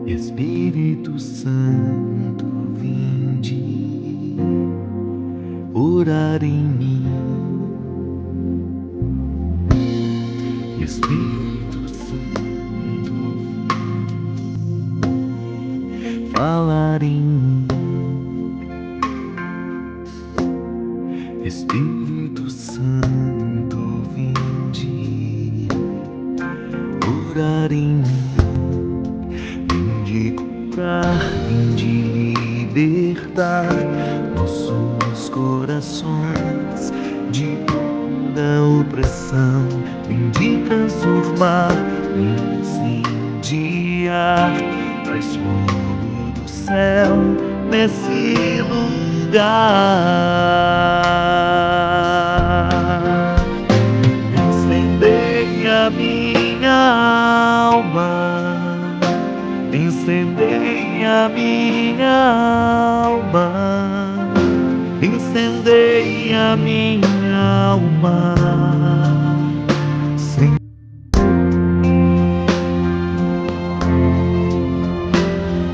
Espírito Santo, vinde orar em mim. Espírito Santo, falar em mim. Espírito Santo, vinde orar em mim. Vinde curar, vinde libertar nossos corações de toda opressão. Vinde transformar, incendiar, traz fogo do céu nesse lugar. Incendei a minha alma, incendei a minha alma, incendei a minha alma. Sim.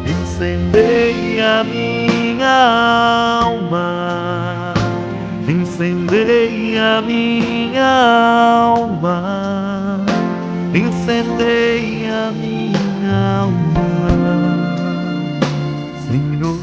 Incendei a minha alma, incendei a minha alma, incendei a minha alma, Senhor.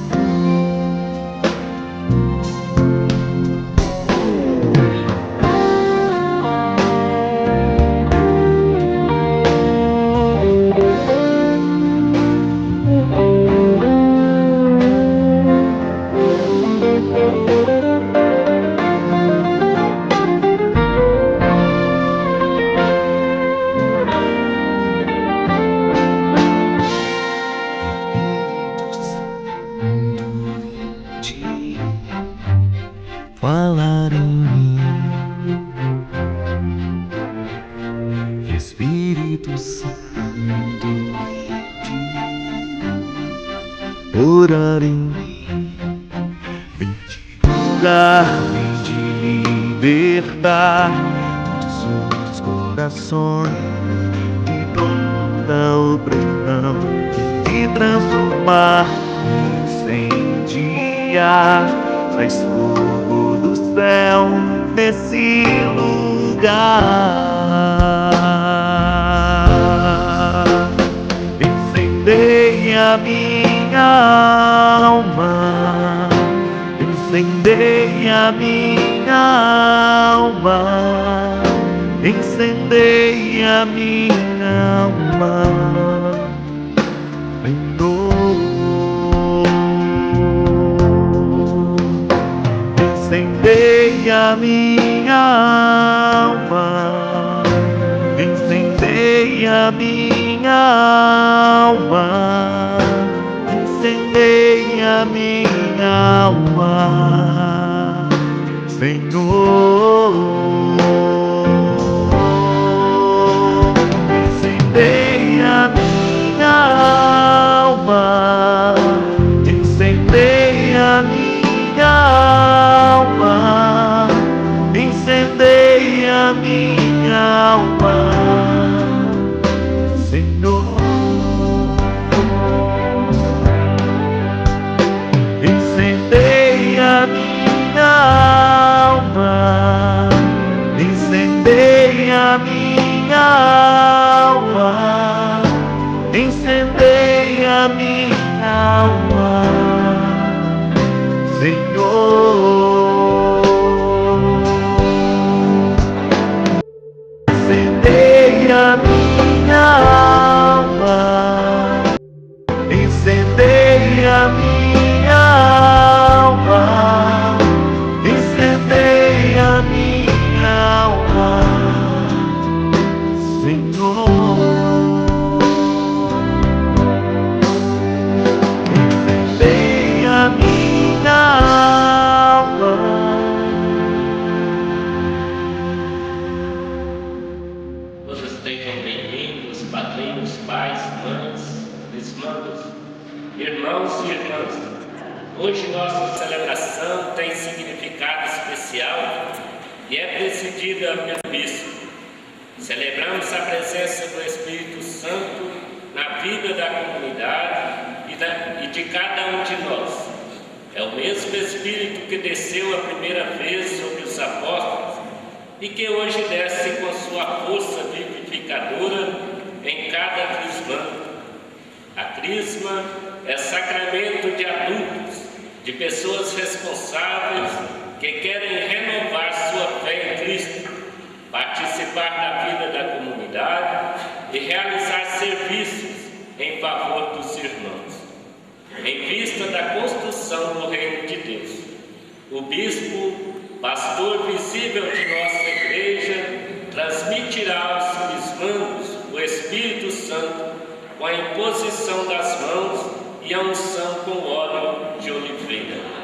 Falar em mim. Espírito Santo, orar em mim. Vinde curar, vinde libertar nossos corações de toda opressão. Vinde transformar, incendiar, traz fogo do céu nesse lugar. Incendei a minha alma, incendei a minha alma, incendei a minha alma, incendei a minha alma, incendei a minha alma, incendei a minha alma, Senhor. Incendei a minha alma, incendei a minha alma, incendei a minha alma, Senhor. Incendei a minha alma, incendei a minha alma, incendei a minha alma, Senhor. Incendei a minha alma, incendei a minha alma, incendei a minha alma, Senhor. Incendei a minha alma. Todos sejam bem-vindos, padrinhos, pais, mães, bismandos, irmãos e irmãs. Hoje nossa celebração tem significado especial e é presidida pelo bispo. Celebramos a presença do Espírito Santo na vida da comunidade de cada um de nós. É o mesmo Espírito que desceu a primeira vez sobre os apóstolos e que hoje desce com sua força vivificadora em cada crismã. A crisma é sacramento de adultos, de pessoas responsáveis que querem renovar sua fé em Cristo, participar da vida da comunidade e realizar serviços em favor dos irmãos. Em vista da construção do reino de Deus, o bispo, pastor visível de nossa igreja, transmitirá aos crismandos o Espírito Santo com a imposição das mãos e a unção com óleo de oliveira.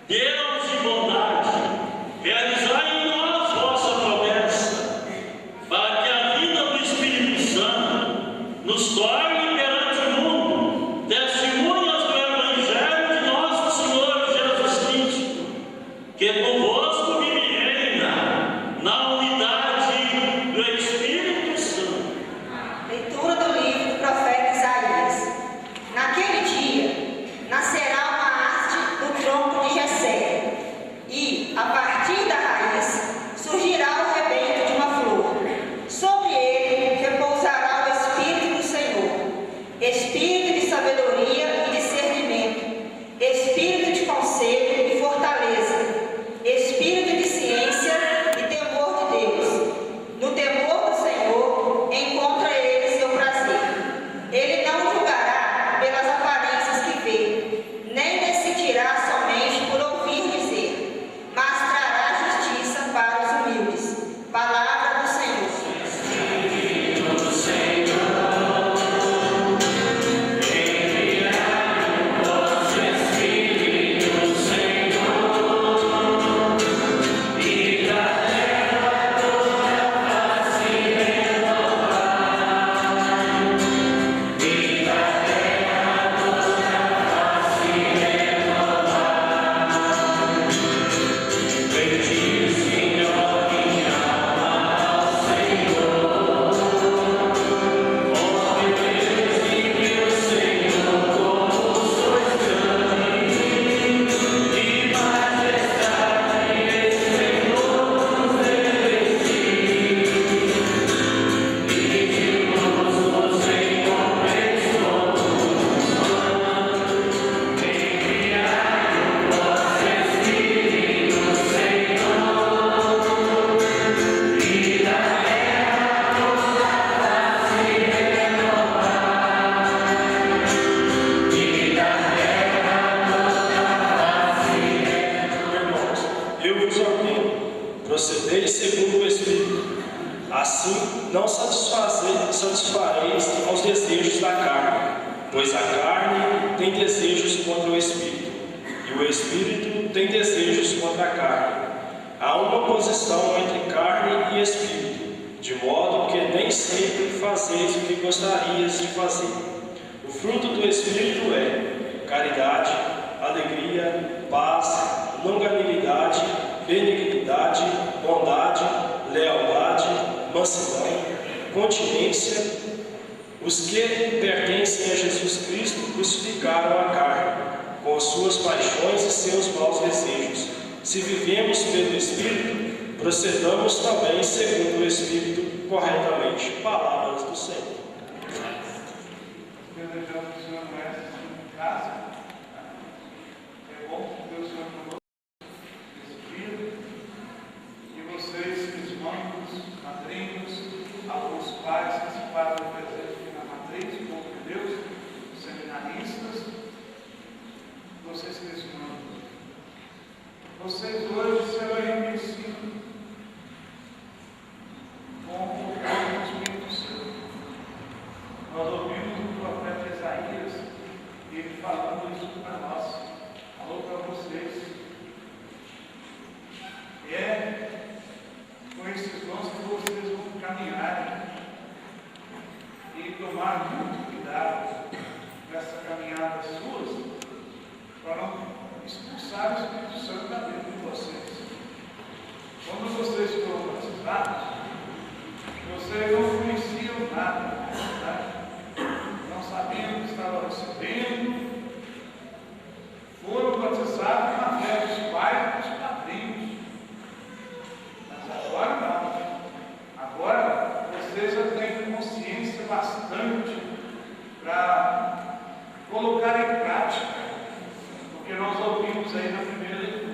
Deus de bondade, realizai em nós vossa promessa. procedei segundo o Espírito. Assim, não satisfareis aos desejos da carne, pois a carne tem desejos contra o Espírito, e o Espírito tem desejos contra a carne. Há uma oposição entre carne e Espírito, de modo que nem sempre fazeis o que gostarias de fazer. O fruto do Espírito é caridade, alegria, paz, longanimidade, benignidade, bondade, lealdade, mansidão, continência. Os que pertencem a Jesus Cristo crucificaram a carne, com as suas paixões e seus maus desejos. Se vivemos pelo Espírito, procedamos também segundo o Espírito corretamente. Palavras do Senhor. Desejamos que o Senhor conhece em casa. É bom que o Senhor conosco nesse dia. E vocês, irmãos, madrinhos, alguns pais que se fazem presente aqui na matriz, o povo de Deus, seminaristas, vocês que irmãos. Vocês hoje serão reconhecidos com o poder do Espírito Santo. Nós ouvimos o profeta Isaías, ele falando isso para nós, falou para vocês. É com esses dons que vocês vão caminhar e tomar muito cuidado nessa caminhada suas, para não expulsar o Espírito Santo da vida de vocês. Quando vocês foram batizados, vocês não conheciam nada, não sabiam o que estavam recebendo, foram batizados na fé dos pais e dos padrinhos. Mas agora não. Agora vocês já têm consciência bastante para colocar em prática o que nós ouvimos aí na primeira leitura.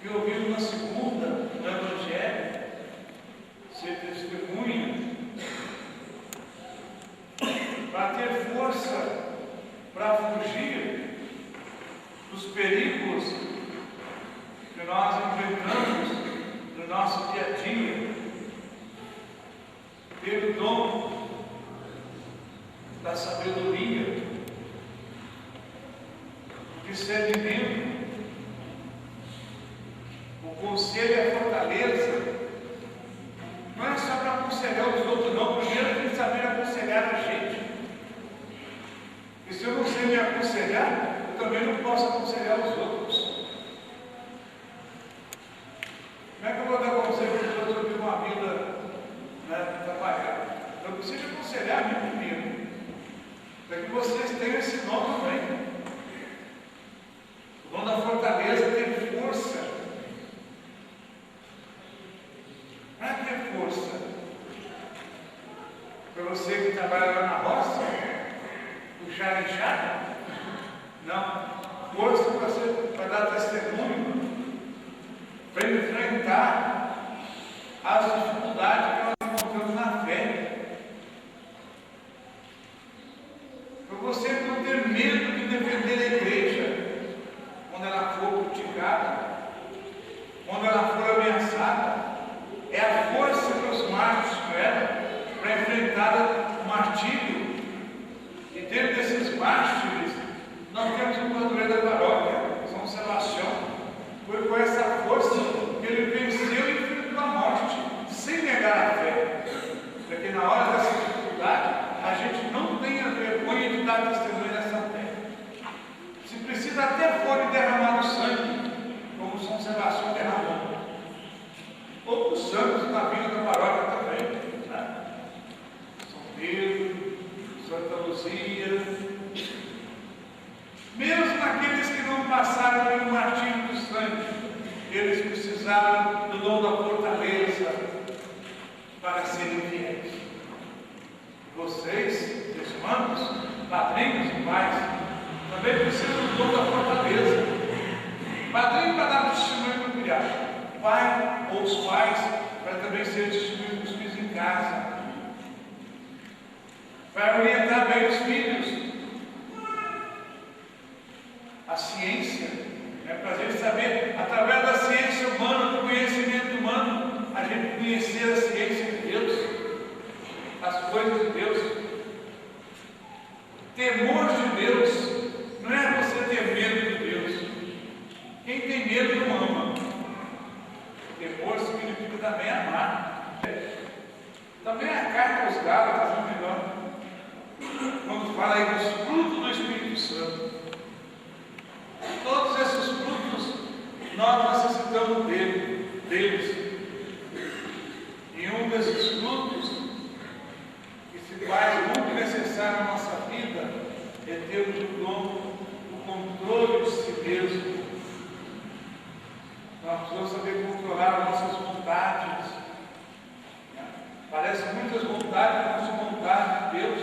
E ouvimos na segunda, no Evangelho, ser testemunha, para ter força para fugir dos perigos que nós enfrentamos no nosso dia a dia, ter o dom da sabedoria, o discernimento, o conselho e a fortaleza. Não é só para aconselhar os outros, não. Primeiro tem que saber aconselhar a gente. E se eu não sei me aconselhar, eu também não posso aconselhar os outros. Como é que eu vou dar conselho para os outros sobre uma vida trabalhada? Eu preciso aconselhar a mim primeiro, para que vocês tenham esse dom também. O dom da fortaleza tem força. Para ter força? Para você que trabalha lá na roça, puxar a enxada? Não. Força para dar testemunho, para enfrentar as dificuldades que nós encontramos na fé. Para você não ter medo de defender a igreja quando ela for criticada, quando ela for ameaçada. É a força que os mártires tiveram para enfrentar o martírio. E dentro desses mártires, nós temos o padroeiro da paróquia, São Sebastião. Foi com essa força que ele venceu e enfrentou a morte, sem negar a fé. Porque na hora dessa dificuldade, a gente não tenha vergonha de dar testemunho dessa fé. Se precisa até for derramar o sangue, como São Sebastião derramou. Outros santos na vida da paróquia também, né? São Pedro, Santa Luzia. Mesmo aqueles que não passaram pelo martírio do sangue, eles precisaram do dom da fortaleza para serem fiéis. Vocês, irmãos, padrinhos e pais, também precisam do dom da fortaleza. Padrinho para dar testemunho para criar. Pai ou os pais para também ser testemunho dos filhos em casa. Vai orientar bem os filhos. A ciência é para a gente saber, através também amar. Também a carta aos Gálatas, não melhor, quando fala aí dos frutos do Espírito Santo. Todos esses frutos nós necessitamos deles. E um desses frutos que se faz muito necessário na nossa vida é termos o dom do controle de si mesmo. Nós precisamos saber controlar as nossas vontades. Parece muitas vontades, mas não vontade de Deus.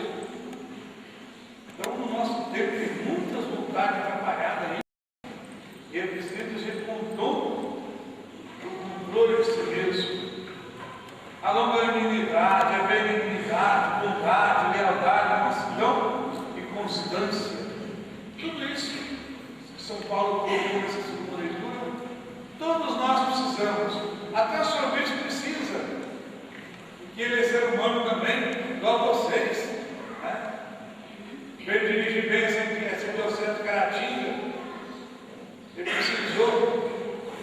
Então, no nosso tempo, tem muitas vontades atrapalhadas aí. E é preciso ser com dom do controle de si mesmo. A longanimidade, a benignidade, bondade, lealdade, mansidão e constância. Tudo isso que São Paulo colocou nessa segunda leitura, todos nós precisamos. Até o Senhor Bispo precisa. Porque ele é ser humano também, igual a vocês. Né? Veio dirigir bem esse processo de Caratinga. Ele precisou,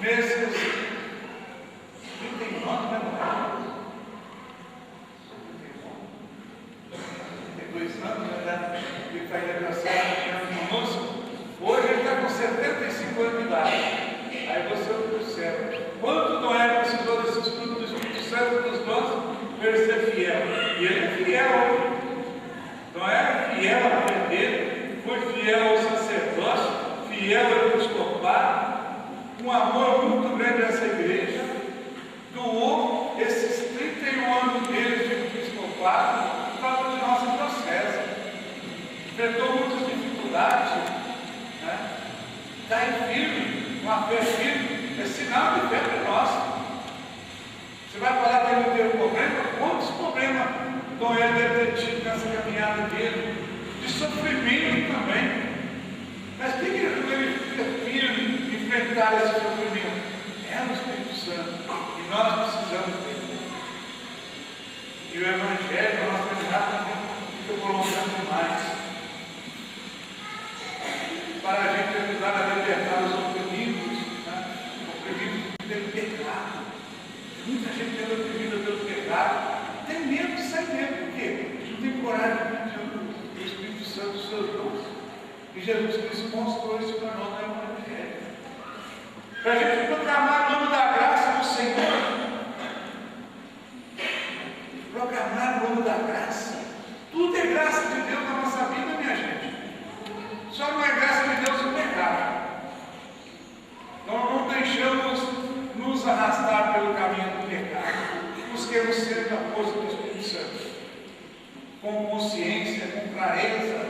nesses 39, né? 32 anos, né? Ele está em aniversário de conosco. Hoje ele está com 75 anos de idade. Aí você observa quanto Noé precisou desses frutos do Espírito Santo dos dons para ele ser fiel. E ele é fiel. Noé é fiel à fé dele, foi fiel ao sacerdócio, fiel ao episcopado, um amor muito grande a essa igreja, doou esses 31 anos dele de episcopado para continuar esse processo. Enfrentou muitas dificuldades, né? Está firme, uma fé firme, é sinal de fé para nós. Você vai falar que ele não teve problema? Quantos problemas Noé deve ter tido nessa caminhada dele? De sofrimento também. Mas o que ele fica firme em enfrentar esse sofrimento? É o Espírito Santo. E nós precisamos dele. E o Evangelho, a nossa caminhada também fica prolongando mais. Para a gente ajudar a libertar os oprimidos, né? Oprimidos pelo pecado. Muita gente é oprimida pelo pecado. Tem medo de sair dele. Por quê? Não tem coragem de pedir o Espírito Santo dos seus dons. E Jesus Cristo mostrou isso para nós no Evangelho. Para a gente proclamar o nome da graça do Senhor. Proclamar o nome da graça. Tudo é graça de Deus na nossa vida, minha gente. Só não é graça de Deus o pecado. Nós não deixamos nos arrastar pelo caminho do pecado. Busquemos ser da força do Espírito Santo. Com consciência, com clareza,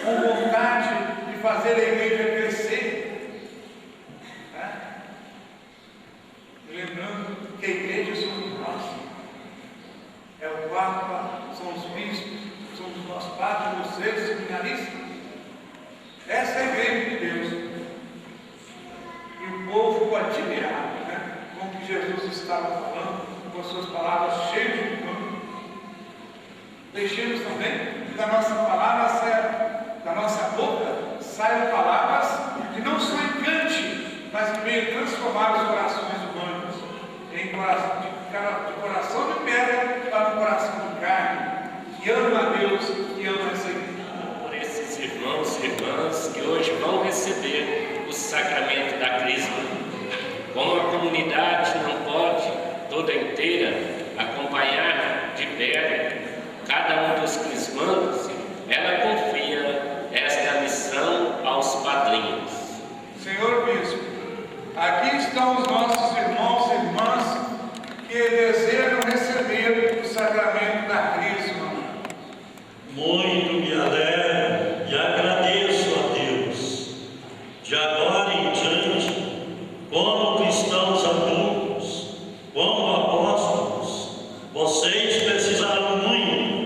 com vontade de fazer a igreja crescer. Né? Lembrando que a igreja somos nós. É o Papa, são os bispos, são os nossos padres, vocês, seminaristas. Essa é a igreja de Deus. E o povo ficou admirado, né? Com o que Jesus estava falando, com as suas palavras cheias de pão. Deixemos também que da nossa palavra, da nossa boca, saiam palavras que não só encante, mas que venham transformar os corações humanos em coração de pedra para um coração de carne, que ama a Deus e ama essa igreja. Por esses irmãos e irmãs que hoje vão receber o sacramento da Crisma. Como a comunidade não pode, toda inteira, acompanhar de perto cada um dos crismandos, ela confia esta missão aos padrinhos. Senhor Bispo, aqui estão os nossos irmãos e irmãs que desejam receber o sacramento da Crisma. Muito me alegro e agradeço a Deus, de agora em diante, como cristãos adultos, como apóstolos, vocês precisarão muito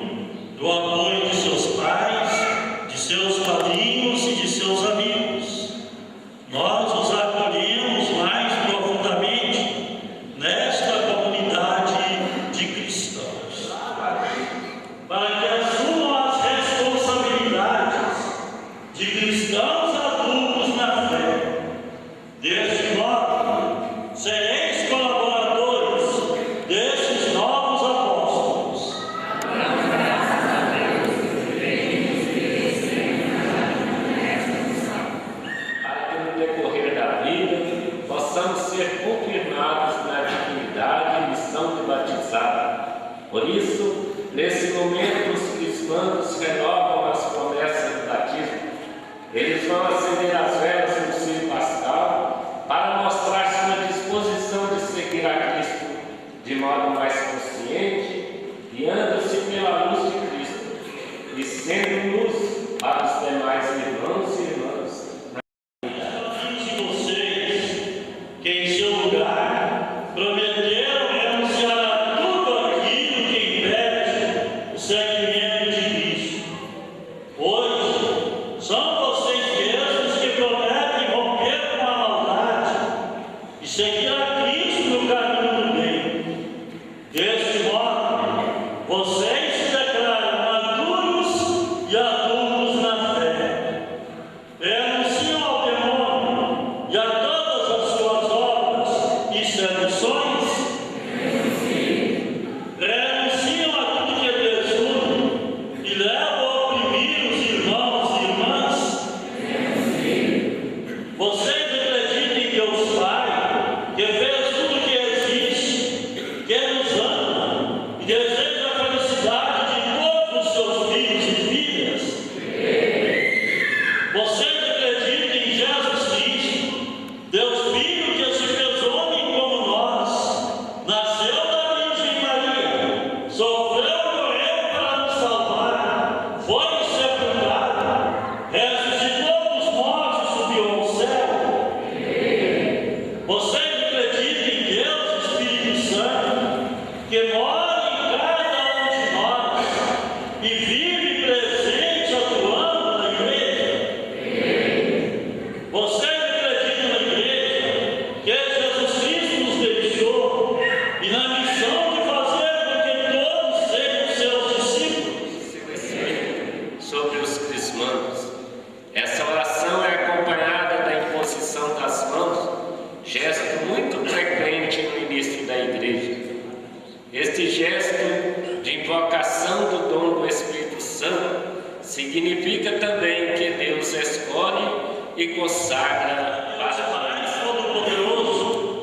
que em seu lugar prometeram renunciar a tudo aquilo que impede o seguimento de Cristo. Hoje, são vocês mesmos que prometem romper com a maldade e seguir a Cristo no caminho do bem. Deste modo, vocês se declaram maduros e adultos na fé. Renunciam ao demônio e a todas as suas obras e seduções. Renunciam a tudo que desune e levam a oprimir os irmãos e irmãs. Vocês acreditam em Deus Pai, que fez tudo que existe, que nos ama e deseja a felicidade de todos os seus filhos e filhas. Vocês acreditam em Jesus Cristo, Deus Filho que se fez homem como nós, nasceu da Virgem Maria, sofreu e morreu para nos salvar, foi sepultado, ressuscitou dos mortos e subiu ao céu. Vocês acreditam em Deus, Espírito Santo, que mora em cada um de nós e vive presente, atuando na igreja? Vocês acreditam na igreja, que Jesus Cristo nos deixou e na missão de fazer com que todos sejam seus discípulos? Sobre os crismandos. Essa oração é acompanhada da imposição das mãos, gesto muito frequente no início da igreja. Este gesto de invocação do dom do Espírito Santo significa também que Deus escolhe e consagra para Pai Todo-Poderoso,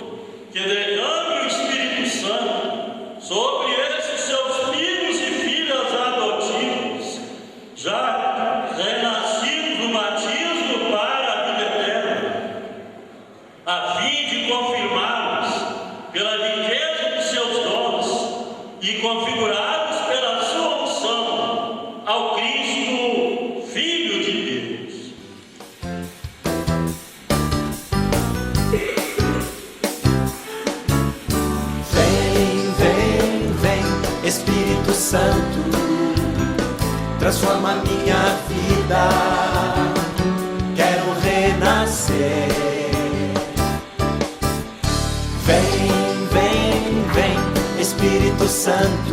que derrame o Espírito Santo sobre esses seus filhos e filhas adotivos, já renascidos no batismo para a vida eterna, a fim de confirmá-los pela riqueza de seus dons e configurados pela sua unção ao Cristo, Filho de Deus. Vem, vem, vem, Espírito Santo, transforma minha vida, quero renascer. Vem, vem, vem, Espírito Santo,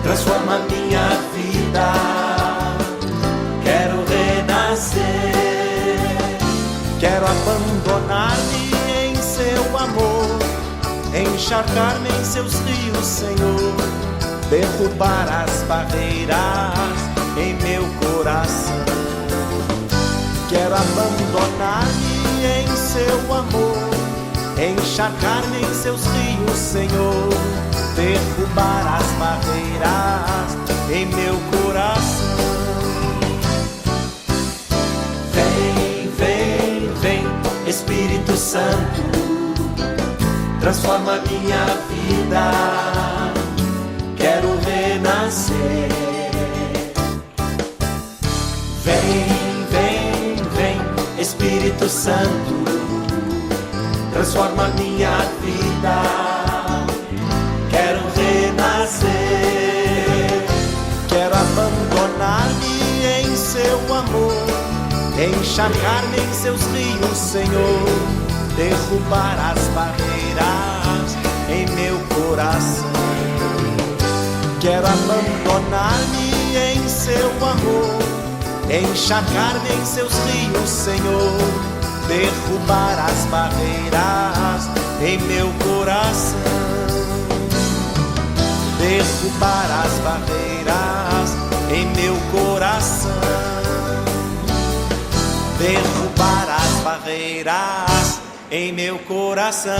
transforma minha vida, quero renascer. Quero abandonar-me em seu amor, encharcar-me em seus rios, Senhor, derrubar as barreiras em meu coração. Quero abandonar-me em seu amor, encharcar-me em seus rios, Senhor, derrubar as barreiras em meu coração. Vem, vem, vem, Espírito Santo, transforma minha vida, quero renascer. Vem, vem, vem, Espírito Santo, transforma minha vida, quero renascer. Quero abandonar-me em seu amor, encharcar-me em seus rios, Senhor, derrubar as barreiras em meu coração. Quero abandonar-me em seu amor, encharcar-me em seus rios, Senhor, derrubar as barreiras em meu coração. Derrubar as barreiras em meu coração. Derrubar as barreiras em meu coração.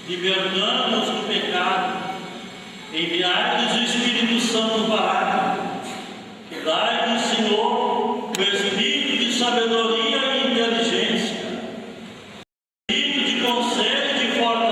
libertando-nos do pecado, enviai-nos o Espírito Santo Paráclito, que dai-nos, Senhor, o Espírito de sabedoria e inteligência, Espírito de conselho e de fortaleza,